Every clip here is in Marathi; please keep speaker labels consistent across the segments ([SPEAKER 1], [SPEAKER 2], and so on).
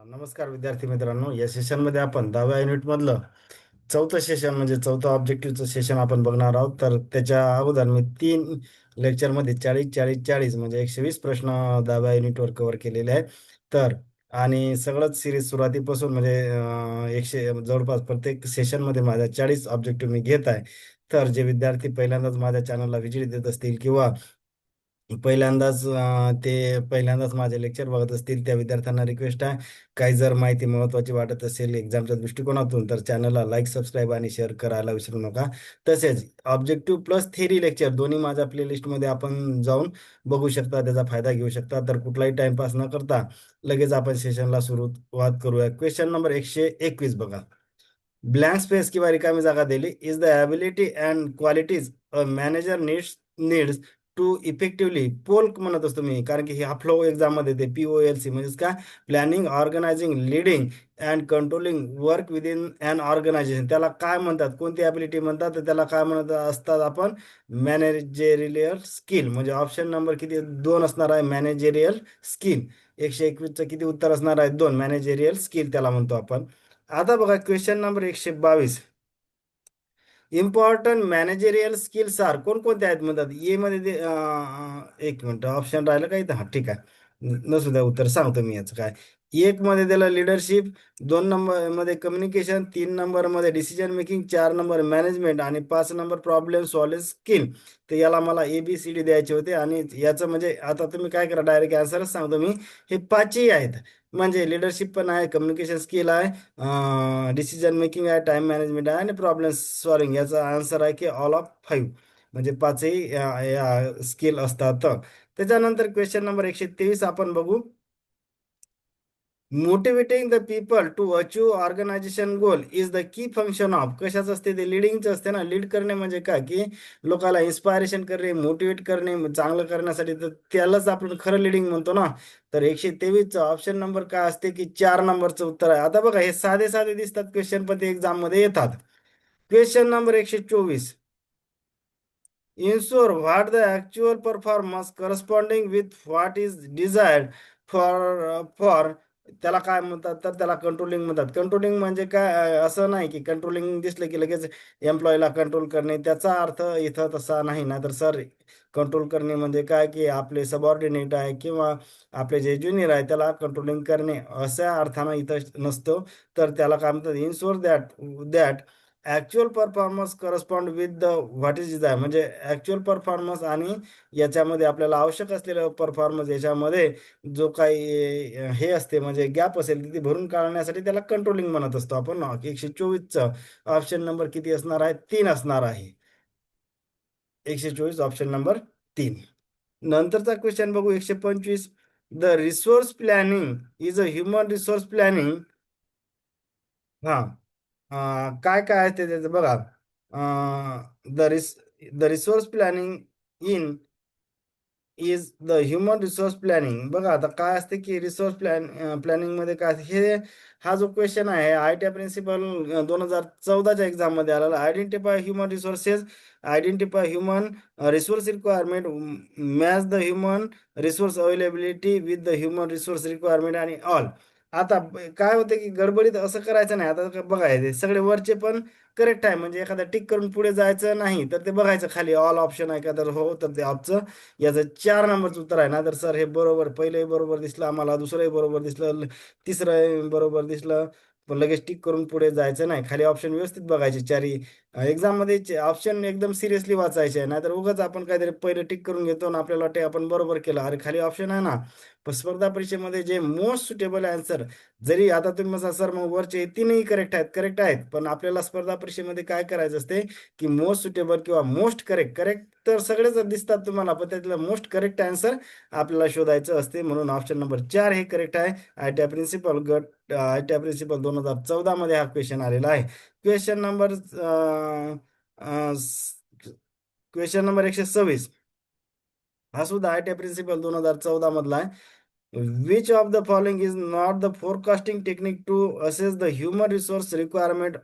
[SPEAKER 1] नमस्कार विद्यार्थी मित्रांनो, या सेशनमध्ये आपण 10व्या युनिटमधलं चौथं सेशन म्हणजे चौथं ऑब्जेक्टिव्हचं सेशन आपण बघणार आहोत. तर त्याच्या अगोदर मी 3 लेक्चरमध्ये 40-40-40 म्हणजे 120 प्रश्न 10व्या युनिटवर कव्हर केलेले आहेत. तर आणि सगळंच सिरीज सुरुवातीपासून म्हणजे 100 जवळपास प्रत्येक सेशनमध्ये माझ्या 40 ऑब्जेक्टिव्ह मी घेत आहे. तर जे विद्यार्थी पहिल्यांदाच माझ्या चॅनलला व्हिजिट देत असतील किंवा पहिल्यांदाच माझे लेक्चर बघत असतील त्या विद्यार्थ्यांना रिक्वेस्ट आहे, काही जर माहिती महत्त्वाची वाटत असेल एक्झामच्या दृष्टिकोनातून तर चॅनलला लाईक, सबस्क्राईब आणि शेअर करायला विसरू नका. तसेच ऑब्जेक्टिव्ह प्लस थेरी लेक्चर दोन्ही माझ्या प्लेलिस्टमध्ये आपण जाऊन बघू शकता, त्याचा फायदा घेऊ शकता. तर कुठलाही टाइमपास न करता लगेच आपण सेशनला सुरुवात करूया. क्वेश्चन नंबर 121 बघा. ब्लँक स्पेस किंवा रिकामी जागा दिली. Is the ability and qualities a manager needs to effectively पोल म्हणत असतो मी, कारण की हा फ्लो एक्झाममध्ये ते POLC म्हणजेच का planning, organizing, leading and controlling work within an organization. त्याला काय म्हणतात, कोणती ॲबिलिटी म्हणतात, तर त्याला काय म्हणत असतात आपण, मॅनेजेरियल स्किल. म्हणजे ऑप्शन नंबर किती 2 असणार आहे, मॅनेजेरियल स्किल. 121चं किती उत्तर असणार आहे, 2. मॅनेजेरियल स्किल त्याला म्हणतो आपण. आता बघा question number 122. Important managerial skills are कोणकोणते आहेत म्हणतात. ए मध्ये एक मिनिट ऑप्शन राहिलं काही तर, हा ठीक आहे, नसू द्या, उत्तर सांगतो मी याचं काय. एक मध्ये दिलं लिडरशिप, 2 नंबर मध्ये कम्युनिकेशन, 3 नंबर मध्ये डिसिजन मेकिंग, 4 नंबर मॅनेजमेंट आणि 5 नंबर प्रॉब्लेम सॉल्व्हिंग स्किल. तर याला मला ABCD द्यायचे होते आणि याचं म्हणजे आता तुम्ही काय करा, डायरेक्ट आन्सरच सांगतो मी. हे 5ही आहेत, म्हणजे लिडरशिप पण आहे, कम्युनिकेशन स्किल आहे, डिसिजन मेकिंग आहे, टाइम मॅनेजमेंट आहे आणि प्रॉब्लेम सॉल्विंग. याचा आन्सर आहे की ऑल ऑफ 5, म्हणजे 5ही या स्किल असतात. त्याच्यानंतर क्वेश्चन नंबर 123 आपण बघू. Motivating the people to achieve organization goal is the key function of. कशाचं असते ते, लिडिंगचं असते ना. लीड करणे म्हणजे काय की लोकांना इन्स्पायरेशन करणे, मोटिवेट करणे, चांगलं करण्यासाठी, तर त्यालाच आपण खरं लिडिंग म्हणतो ना. तर 123चं ऑप्शन नंबर काय असते की 4 नंबरचं उत्तर आहे. आता बघा हे साधे साधे दिसतात क्वेश्चन, पण ते एक्झाममध्ये येतात. Question number 124. Ensure what the actual performance corresponding with what is desired for त्याला काय म्हणतात, तर त्याला कंट्रोलिंग म्हणतात. कंट्रोलिंग म्हणजे काय, असं नाही की कंट्रोलिंग दिसलं की लगेच एम्प्लॉईला कंट्रोल करणे, त्याचा अर्थ इथं तसा नाही ना. तर सर, कंट्रोल करणे म्हणजे काय की आपले सबऑर्डिनेट आहे किंवा आपले जे ज्युनियर आहे त्याला कंट्रोलिंग करणे अशा अर्थानं इथं नसतो. तर त्याला काय म्हणतात, ensure that actual performance correspond with the what is desire. म्हणजे ॲक्च्युअल परफॉर्मन्स आणि याच्यामध्ये आपल्याला आवश्यक असलेलं परफॉर्मन्स याच्यामध्ये जो काही हे असते म्हणजे गॅप असेल ती भरून काढण्यासाठी त्याला कंट्रोलिंग म्हणत असतो आपण. 124चं ऑप्शन नंबर किती असणार आहे, 3 असणार आहे. 124 ऑप्शन नंबर 3. नंतरचा क्वेश्चन बघू 125. The resource planning is a human resource planning. हा, काय काय आहे ते त्याचं बघा. द रिस the resource planning in is the human resource planning. बघा आता काय असते की रिसोर्स प्लॅनिंग मध्ये काय असते हे. हा जो क्वेश्चन आहे ITI प्रिन्सिपल 2014च्या एक्झाममध्ये आलेला. Identify human resources, identify human resource requirement, match the human resource availability with the human resource requirement आणि ऑल. आता काय होते की गडबडीत असं करायचं नाही. आता बघा हे सगळे वरचे पण करेक्ट आहे, म्हणजे एखादा टिक करून पुढे जायचं नाही, तर ते बघायचं खाली ऑल ऑप्शन आहे का, तर हो, तर ते ऑप्शन याचं 4 नंबरचं उत्तर आहे ना. तर सर हे बरोबर, पहिलंही बरोबर दिसलं आम्हाला, दुसरंही बरोबर दिसलं, तिसरंही बरोबर दिसलं, पण लगेच टिक करून पुढे जायचं नाही. खाली ऑप्शन व्यवस्थित बघायचे चारही. एक्झाममध्ये ऑप्शन एकदम सिरियसली वाचायचे आहे, नाहीतर उगाच आपण काहीतरी पहिलं टिक करून घेतो आणि आपल्याला वाटते आपण बरोबर केलं, अरे खाली ऑप्शन आहे ना. पण स्पर्धा परीक्षेमध्ये जे मोस्ट सुटेबल आन्सर, जरी आता तुम्ही म्हणा सर मग वरचे 3ही करेक्ट आहेत, करेक्ट आहेत, पण आपल्याला स्पर्धा परीक्षेमध्ये काय करायचं असते की मोस्ट सुटेबल किंवा मोस्ट करेक्ट, करेक्ट तर सगळेच दिसतात तुम्हाला, पण त्यातलं मोस्ट करेक्ट आन्सर आपल्याला शोधायचं असते. म्हणून ऑप्शन नंबर 4 हे करेक्ट आहे. ITI प्रिन्सिपल 2014 मध्ये हा क्वेश्चन आलेला आहे. Question number question number 126. हा सुद्धा ITI प्रिन्सिपल 2014 मधला आहे. Which of the following is not the forecasting technique to assess the human resource requirement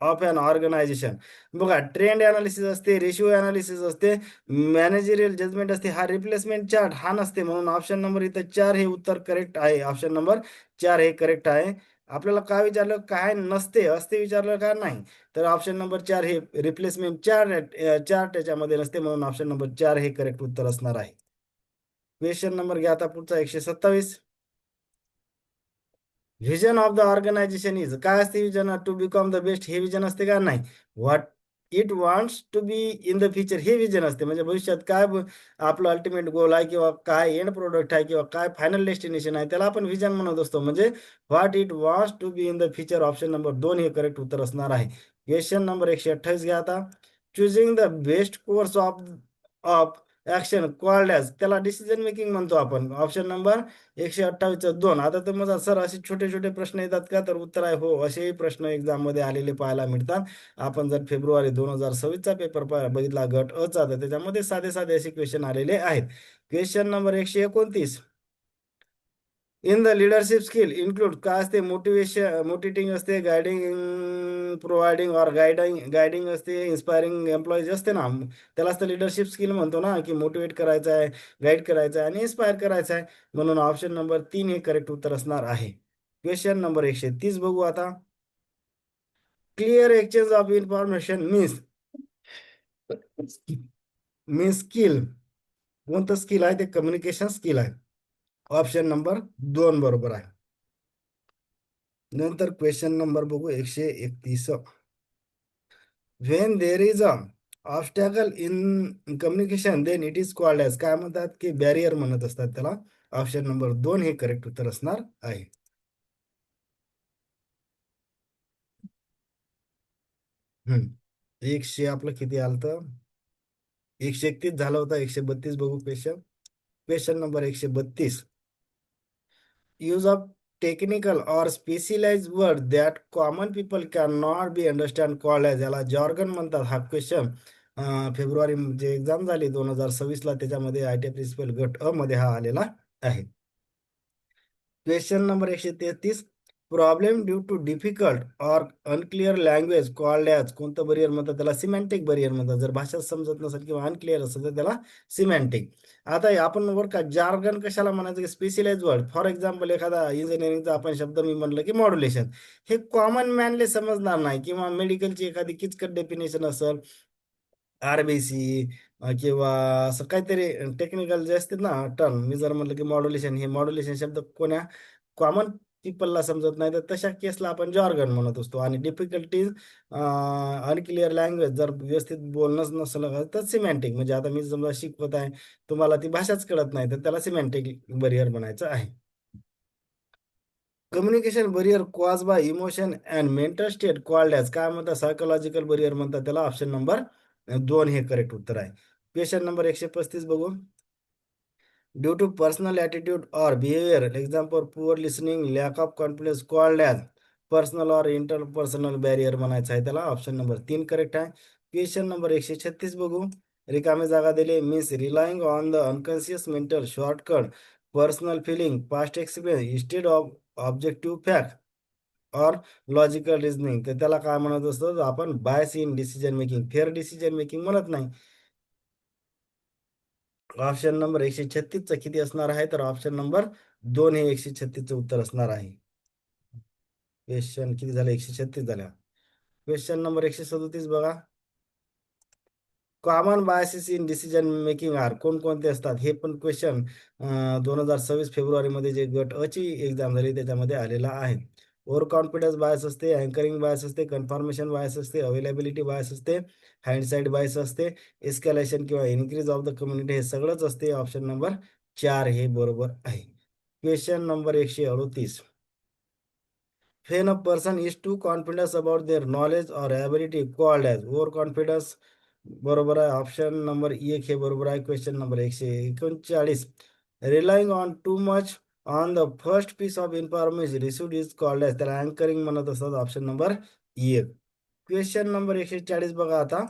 [SPEAKER 1] of an organization. बघा, ट्रेंड अनालिसिस असते, रेशिओ अनालिसिस असते, मॅनेजरियल जजमेंट असते. हा रिप्लेसमेंट चार्ट हा नसते, म्हणून ऑप्शन नंबर इथं 4 हे उत्तर करेक्ट आहे. ऑप्शन नंबर 4 हे करेक्ट आहे. आपल्याला काय विचारलं, काय नसते, असते विचारलं का नाही, तर ऑप्शन नंबर 4 हे रिप्लेसमेंट चार्ट याच्यामध्ये नसते, म्हणून ऑप्शन नंबर 4 हे करेक्ट उत्तर असणार आहे. क्वेश्चन नंबर घ्या आता पुढचा 127. Vision of the organization is, काय असते vision, to become the best हे विजन असते का नाही. What it wants to be in the future हे विजन असते, म्हणजे भविष्यात काय आपलं अल्टिमेट गोल आहे, किंवा काय एंड प्रोडक्ट आहे, किंवा काय फायनल डेस्टिनेशन आहे, त्याला आपण विजन म्हणत असतो. म्हणजे what it wants to be in the future, option number 2 हे करेक्ट उत्तर असणार आहे. क्वेश्चन नंबर 128 घ्या आता. चुझिंग the best course of of action called as, त्याला डिसिजन मेकिंग म्हणतो आपण. Option number 128 2. आता तर मग सर असे छोटे छोटे प्रश्न येतात का, तर उत्तर आहे हो, असेही प्रश्न एक्झाम मध्ये आलेले पाहायला मिळतात. आपण जर फेब्रुवारी 2026चा पेपर बघितला गट अ चा, तर त्याच्यामध्ये साधे साधे असे क्वेश्चन आलेले आहेत. Question number 129. In the leadership skill include, काय असते, मोटिवेशन मोटिवेटिंग असते, गायडिंग प्रोव्हाइडिंग और गायडिंग असते, इन्स्पायरिंग एम्प्लॉईज असते ना, त्यालाच तर लिडरशिप स्किल म्हणतो ना, की मोटिवेट करायचं आहे, गाईड करायचं आहे आणि इन्स्पायर करायचं आहे. म्हणून ऑप्शन नंबर 3 हे करेक्ट उत्तर असणार आहे. क्वेश्चन नंबर 130 बघू आता. Clear exchange of information means, means skill, कोणतं स्किल आहे, ते कम्युनिकेशन स्किल आहे. ऑप्शन नंबर 2 बरोबर आहे. नंतर क्वेश्चन नंबर बघू 131. When there is a obstacle in communication then it is called as, काय म्हणतात, की बॅरियर म्हणत असतात त्याला. ऑप्शन नंबर 2 हे करेक्ट उत्तर असणार आहे. हम्म 100 आपलं किती आलं तर 131 झालं होतं. 132 बघू question. Question number 132. Use of technical or specialise word that common people can not be understand called as, याला जॉर्गन म्हणतात. हा क्वेश्चन फेब्रुवारी जे एक्झाम झाली 2026ला, त्याच्यामध्ये आय टी प्रिन्सिपल गट अ मध्ये हा आलेला आहे. Question number 133. Problem due to difficult or unclear language called as, कोणतं बरियर म्हणतात, त्याला सिमॅन्टिक बरियर म्हणतात. जर भाषा समजत नसेल किंवा अनक्लिअर असेल तर त्याला सिमॅन्टिक. आता आपण वर का जार्गन कशाला म्हणायचं, की स्पेशलाइज वर्ड. फॉर एक्झाम्पल, एखादा इंजिनिअरिंगचा आपण शब्द मी म्हणलं की मॉड्युलेशन, हे कॉमन मॅनले समजणार नाही, किंवा मेडिकलची एखादी किचकट डेफिनेशन असेल, आरबीसी किंवा असं काहीतरी टेक्निकल जे असते ना टर्म, मी जर म्हटलं की मॉड्युलेशन, हे मॉड्युलेशन शब्द कोण्या कॉमन पीपलला समजत नाही, तर तशा केसला आपण जॉर्गन म्हणत असतो. आणि डिफिकल्टीज अनक्लिअर लँग्वेज, जर व्यवस्थित बोलणंच नसलं तर सिमॅन्टिक, म्हणजे आता मी समजा शिकवत आहे, तुम्हाला ती भाषाच कळत नाही, तर त्याला सिमॅन्टिक बरियर म्हणायचं आहे. Communication barrier cause by emotion and mental state called as, काय म्हणतात, सायकोलॉजिकल बरियर म्हणतात त्याला. ऑप्शन नंबर 2 हे करेक्ट उत्तर आहे. क्वेश्चन नंबर 135 बघू. Due to personal attitude or behaviour, example poor listening, lack of confidence called as personal or interpersonal barrier म्हणायचं आहे त्याला. ऑप्शन नंबर 3 करेक्ट आहे. क्वेश्चन नंबर 136 बघू. रिकामी जागा दिली, means relying on the unconscious mental shortcut personal feeling past experience instead of objective fact or logical reasoning, तर त्याला काय म्हणत असतो, आपण bias in decision making, fair decision making म्हणत नाही. ऑप्शन नंबर 136चं किती असणार आहे, तर ऑप्शन नंबर 2 हे 136चं उत्तर असणार आहे. क्वेश्चन किती झाले, 136 झाल्या. क्वेश्चन नंबर 137 बघा. Common biases in decision making are, कोणकोणते असतात, हे पण क्वेश्चन 2026 फेब्रुवारीमध्ये जे गट अ ची एक्झाम झाली त्याच्यामध्ये आलेला आहे. ओव्हर कॉन्फिडन्स बायस असते, अँकरिंग बायस असते, कन्फर्मेशन बायस असते, अवेलेबिलिटी बायस असते, हँडसाईड बायस असते, एस्कॅलेशन किंवा इन्क्रीज ऑफ द कम्युनिटी, हे सगळंच असते. ऑप्शन नंबर 4 हे बरोबर आहे. Question number 138. When a person is too confident about their knowledge or ability called as overconfidence, बरोबर आहे. ऑप्शन नंबर 1 हे बरोबर आहे. Question number 139. Relying on too much on the first piece of information received is called as, त्याला अँकरिंग म्हणत असतात. Option number 1. क्वेश्चन नंबर 140 बघा आता.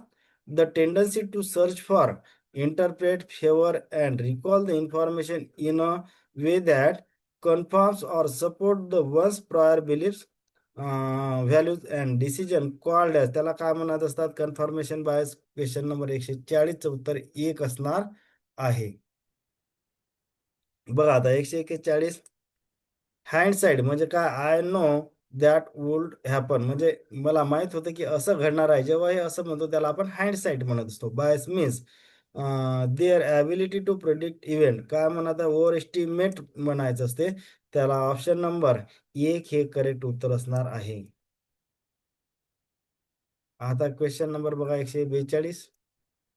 [SPEAKER 1] The tendency to search for interpret favour and recall the information in a way that confirms or support the one's prior beliefs. Values and decision called as, त्याला काय म्हणत असतात? Confirmation bias. क्वेश्चन नंबर 140चं उत्तर एक असणार आहे. बघा आता 141, हाइंडसाइड म्हणजे काय? I know that would happen, म्हणजे मला माहित होतं की असं घडणार आहे. जेव्हा हे असं म्हणतो त्याला आपण हाइंडसाइट म्हणत असतो. Bias means their ability to predict event, काय म्हणत आहे? ओव्हर एस्टिमेट म्हणायचं असते त्याला. ऑप्शन नंबर एक हे करेक्ट उत्तर असणार आहे. आता क्वेश्चन नंबर बघा 142,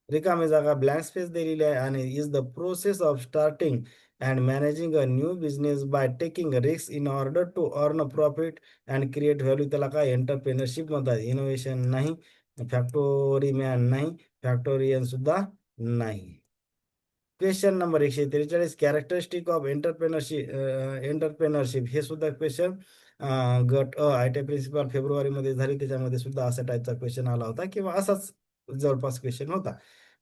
[SPEAKER 1] रिकामी जागा ब्लँक स्पेस दिलेली आहे आणि is the process of starting and managing a new business by taking risk in order to earn a profit and create value, त्याला काय? एंटरप्रेनरशिप म्हणतात. इनोव्हेशन नाही, फॅक्टोरी मॅन नाही, फॅक्टोरियन सुद्धा नाही. Question number 143, characteristic of entrepreneurship हे सुद्धा क्वेश्चन गट आय टी प्रिन्सिपल फेब्रुवारीमध्ये झाली, त्याच्यामध्ये सुद्धा असा टाईपचा क्वेश्चन आला होता किंवा असाच जवळपास क्वेश्चन होता.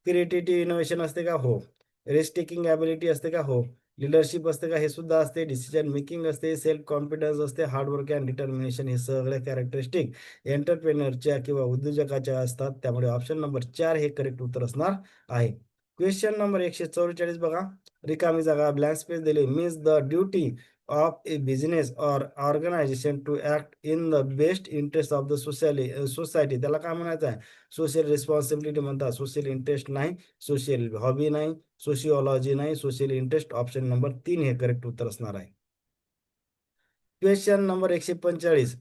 [SPEAKER 1] क्रिएटिव्हिटी इनोव्हेशन असते का? हो. रिस्क टेकिंग ॲबिलिटी असते का? हो. लिडरशिप असते का? हे सुद्धा असते. डिसिजन मेकिंग असते, सेल्फ कॉन्फिडन्स असते, हार्डवर्क अँड डिटर्मिनेशन, हे सगळे कॅरेक्टरिस्टिक एंटरप्रेनरच्या किंवा उद्योजकाच्या असतात. त्यामुळे ऑप्शन नंबर 4 हे करेक्ट उत्तर असणार आहे. क्वेश्चन नंबर 144 बघा, रिकामी जागा ब्लँक स्पेस दिली. Means the duty of a business or organization to act in the best interest of the society, त्याला काय म्हणायचं आहे? सोशल रिस्पॉन्सिबिलिटी म्हणतात. सोशल इंटरेस्ट नाही, सोशल हॉबी नाही, सोशिओलॉजी नाही, सोशल इंटरेस्ट. ऑप्शन नंबर 3 हे करेक्ट उत्तर असणार आहे. Question number 145,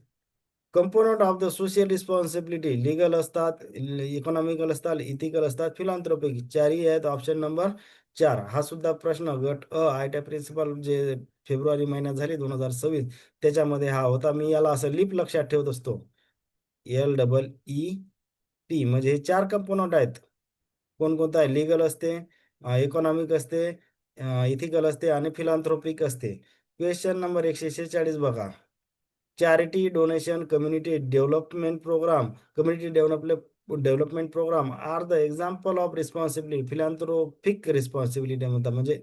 [SPEAKER 1] component of the social responsibility legal असतात, इकॉनॉमिकल असतात, इथिकल असतात, फिलॉन्थ्रोपिक, चारही आहेत. ऑप्शन नंबर 4 हा सुद्धा प्रश्न गट आय टी प्रिन्सिपल जे फेब्रुवारी महिन्यात झाली 2026, त्याच्यामध्ये हा होता. मी याला असं लिप लक्षात ठेवत असतो. LEET म्हणजे हे 4 कंपोनंट आहेत. कोणकोणतं आहे? लिगल असते, इकॉनॉमिक असते, इथिकल असते आणि फिलॉन्थ्रोपिक असते. क्वेश्चन नंबर 146 बघा, charity, donation, community development program are the example of responsibility. Philanthropic responsibility म्हणतात, म्हणजे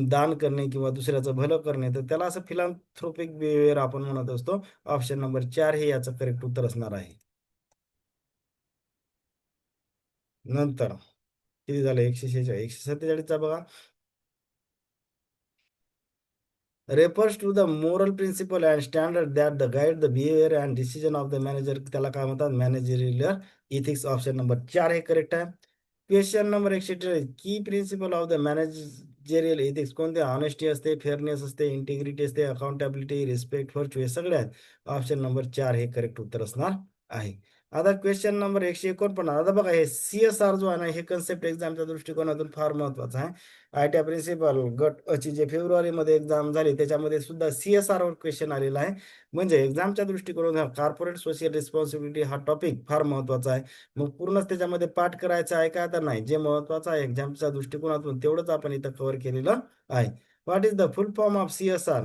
[SPEAKER 1] दान करणे किंवा दुसऱ्याचं भलं करणे, तर त्याला असं फिलॅन्थ्रोपिक बिहेवियर आपण म्हणत असतो. ऑप्शन नंबर 4 हे याचं करेक्ट उत्तर असणार आहे. नंतर किती झालं? 147चा बघा, refers to the moral principle and standard that the guide the behavior and decision of the manager, त्याला काय म्हणतात? Managerial ethics. ऑप्शन नंबर 4 हे करेक्ट आहे. Question number 148, key principle of the managerial ethics कोणते? ऑनेस्टी असते, फेअरनेस असते, इंटिग्रिटी असते, अकाउंटेबिलिटी, रिस्पेक्ट फॉर चॉईस, सगळे आहेत. ऑप्शन नंबर 4 हे करेक्ट उत्तर असणार आहे. आता क्वेश्चन नंबर 149, आता बघा हे CSR जो आहे ना, हे कन्सेप्ट एक्झामच्या दृष्टिकोनातून फार महत्वाचं आहे. आय टी प्रिन्सिपल गट ची जे फेब्रुवारीमध्ये एक्झाम झाली त्याच्यामध्ये सुद्धा CSR वर क्वेश्चन आलेला आहे. म्हणजे एक्झामच्या दृष्टिकोनातून कॉर्पोरेट सोशल रिस्पॉन्सिबिलिटी हा टॉपिक फार महत्वाचा आहे. मग पूर्णच त्याच्यामध्ये पाठ करायचा आहे का? तर नाही, जे महत्वाचं आहे एक्झामच्या दृष्टिकोनातून तेवढंच आपण इथं कव्हर केलेलं आहे. What is the full form of CSR?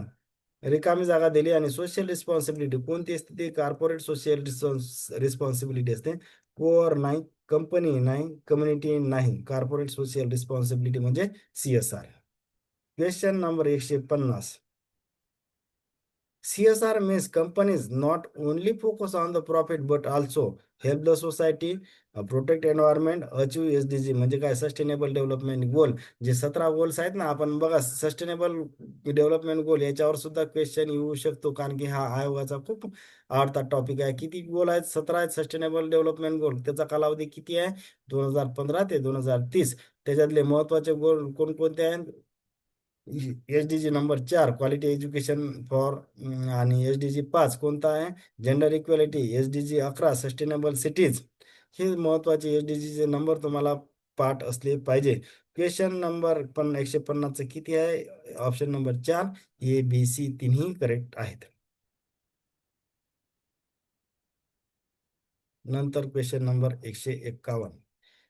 [SPEAKER 1] रिकामी जागा दिली आणि सोशल रिस्पॉन्सिबिलिटी कोणती असते? ती कॉर्पोरेट सोशल रिस्पॉन्सिबिलिटी असते. कोर नाही, कंपनी नाही, कम्युनिटी नाही, कॉर्पोरेट सोशल रिस्पॉन्सिबिलिटी म्हणजे CSR. Question number 150, CSR means companies not only focus on the profit but also help the society, protect environment, achieve SDG म्हणजे काय? सस्टेनेबल डेव्हलपमेंट गोल. जे 17 गोल्स आहेत ना, आपण बघा सस्टेनेबल डेव्हलपमेंट गोल याच्यावर सुद्धा क्वेश्चन येऊ शकतो, कारण की हा आयोगाचा खूप आवडता टॉपिक आहे. किती गोल आहेत? 17 आहेत सस्टेनेबल डेव्हलपमेंट गोल. त्याचा कालावधी किती आहे? 2015 ते 2030. त्याच्यातले महत्वाचे गोल कोणकोणते आहेत? SDG number 4 quality education for, आणि SDG 5 कोणता आहे? Gender equality. SDG 11 sustainable cities. हे महत्वाचे SDGचे नंबर तुम्हाला पाठ असले पाहिजे. क्वेश्चन नंबर 150 किती आहे? ऑप्शन नंबर 4 ABC तिन्ही करेक्ट आहेत. नंतर question number 151,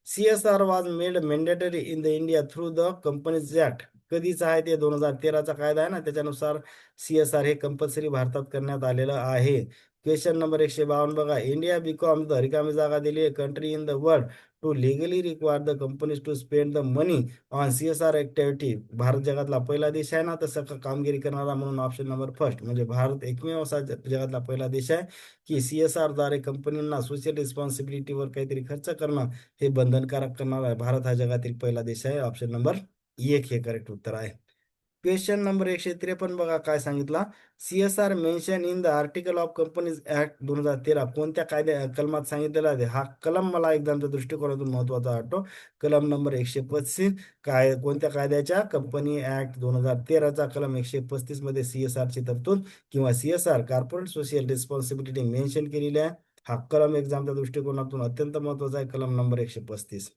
[SPEAKER 1] CSR was made mandatory in the India through the companies act. कधीचा आहे ते? 2013चा कायदा आहे ना, त्याच्यानुसार CSR हे कंपल्सरी भारतात करण्यात आलेलं आहे. क्वेश्चन नंबर 152 बघा, इंडिया बिकॉम द, रिकामी जागा दिली आहे, country in the world to legally require the companies to spend the money on CSR activity. Bharat जगातला पहिला देश आहे ना तसं कामगिरी करणारा, म्हणून ऑप्शन नंबर फर्स्ट म्हणजे भारत एकमेव असा जगातला पहिला देश आहे की CSR द्वारे कंपनींना सोशल रिस्पॉन्सिबिलिटीवर काहीतरी खर्च करणं हे बंधनकारक करणार आहे. भारत हा जगातील पहिला देश आहे. ऑप्शन नंबर एक हे करेक्ट उत्तर आहे. क्वेश्चन नंबर 153 बघा काय सांगितला. CSR mention in the article of companies act 2013 कोणत्या कलमात सांगितलेला आहे. हा कलम मला एक्झामच्या दृष्टिकोनातून महत्वाचा वाटतो. कलम नंबर 135. कोणत्या कायद्याच्या? कंपनी ऍक्ट 2013चा कलम 135 मध्ये CSR ची तरतूद किंवा CSR corporate social responsibility mention केलेली आहे. हा कलम एक्झामच्या दृष्टिकोनातून अत्यंत महत्वाचा आहे. कलम नंबर 135.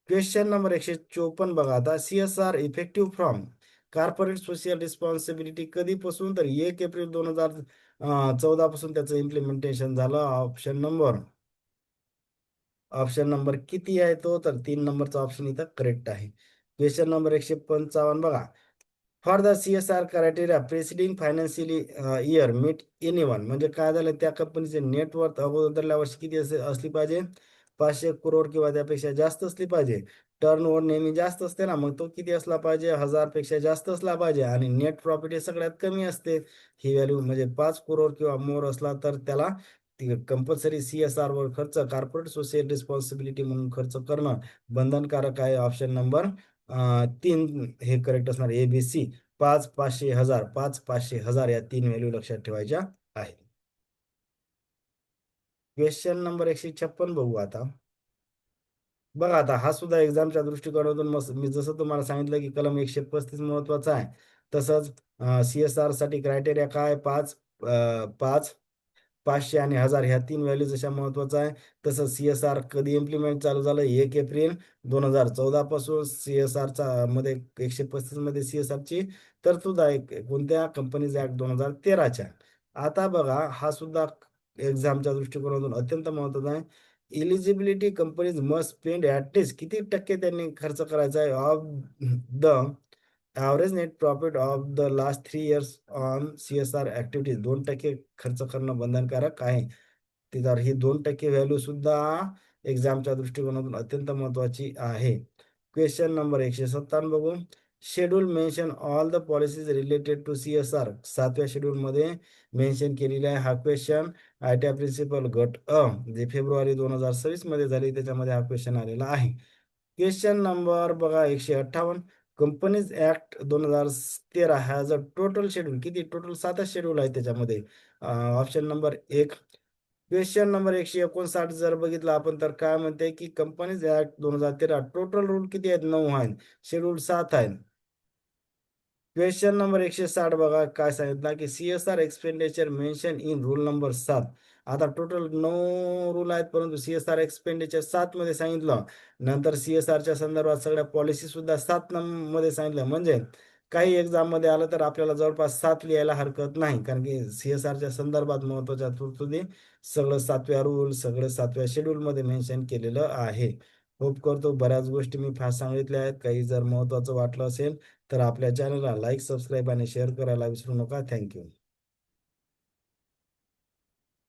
[SPEAKER 1] क्वेश्चन नंबर 154 बघा आता. CSR effective from corporate social responsibility कधीपासून? तर 1 एप्रिल 2014 पासून त्याचं इम्प्लिमेंटेशन झालं. ऑप्शन नंबर किती आहे तो? तर 3 नंबरचा ऑप्शन इथं करेक्ट आहे. क्वेश्चन नंबर 155 बघा. For the CSR criteria preceding financially year meet anyone म्हणजे काय झालं, त्या कंपनीचे नेटवर्थ अगोदरल्या वर्षी किती असली पाहिजे? 500 करोड किंवा त्यापेक्षा जास्त असली पाहिजे. टर्न ओव्हर नेहमी जास्त असते ना, मग तो किती असला पाहिजे? 1000 पेक्षा जास्त असला पाहिजे. आणि नेट प्रॉफिट हे सगळ्यात कमी असते. ही व्हॅल्यू म्हणजे 5 करोड किंवा मोर असला तर त्याला कंपल्सरी CSR वर खर्च, कॉर्पोरेट सोशल रिस्पॉन्सिबिलिटी म्हणून खर्च करणं बंधनकारक आहे. ऑप्शन नंबर 3 हे करेक्ट असणार. ABC. 5, 500, 1000, 5, 500, 1000 या 3 व्हॅल्यू लक्षात ठेवायच्या आहेत. क्वेश्चन नंबर 156 बघू आता. बघा आता हा सुद्धा एक्झामच्या दृष्टिकोनातून मस्त, मी जसं तुम्हाला सांगितलं की कलम 135 महत्वाचा आहे, तसंच CSR साठी क्रायटेरिया काय? 5, 500 आणि 1000 ह्या 3 व्हॅल्यू जशा महत्वाचा आहे. तसं CSR कधी इम्प्लिमेंट चालू झालं? 1 एप्रिल 2014 पासून CSRचा मध्ये 135 मध्ये CSR ची तरतूद आहे. कोणत्या? कंपनीज ऍक्ट 2013च्या. आता बघा हा सुद्धा एक्झामच्या दृष्टिकोनातून अत्यंत महत्वाचा आहे. Eligibility companies must spend at least किती टक्के त्यांनी खर्च करायचा आहे of the average net profit of the last 3 years on CSR activities. 2% खर्च करणं बंधनकारक आहे. तर ही 2% व्हॅल्यू सुद्धा एक्झामच्या दृष्टिकोनातून अत्यंत महत्वाची आहे. क्वेश्चन नंबर 157 बघू. Schedule mention all the policies related to CSR. 7व्या शेड्यूल मध्ये मेन्शन केलेली आहे. हा क्वेश्चन ITI प्रिन्सिपल गट जे फेब्रुवारी 2026 मध्ये झाली त्याच्यामध्ये हा क्वेश्चन आलेला आहे. क्वेश्चन नंबर बघा 158. Companies act 2013 has a total schedule किती? टोटल 7च शेड्यूल आहे त्याच्यामध्ये. Option number 1. क्वेश्चन नंबर 159 जर बघितलं आपण तर काय म्हणते की कंपनीज ऍक्ट 2013 टोटल रूल किती आहेत? 9 आहेत. शेड्यूल 7 आहेत. क्वेश्चन नंबर 160 बघा काय सांगितलं की CSR expenditure mention in rule number 7. आता टोटल 9 रूल आहेत, परंतु CSR एक्सपेंडिचर 7 मध्ये सांगितलं. नंतर CSRच्या संदर्भात सगळ्या पॉलिसी सुद्धा 7 मध्ये सांगितलं. म्हणजे काही एक्झाम मध्ये आलं तर आपल्याला जवळपास 7 लिहायला हरकत नाही, कारण की CSRच्या संदर्भात महत्वाच्या तरतुदी सगळं 7व्या रूल, सगळं 7व्या शेड्यूल मध्ये मेन्शन केलेलं आहे. होप करतो बऱ्याच गोष्टी मी फास्ट सांगितल्या आहेत. काही जर महत्वाचं वाटलं असेल तर आपल्या चॅनलला लाईक, सबस्क्राईब आणि शेअर करायला विसरू नका. थँक्यू.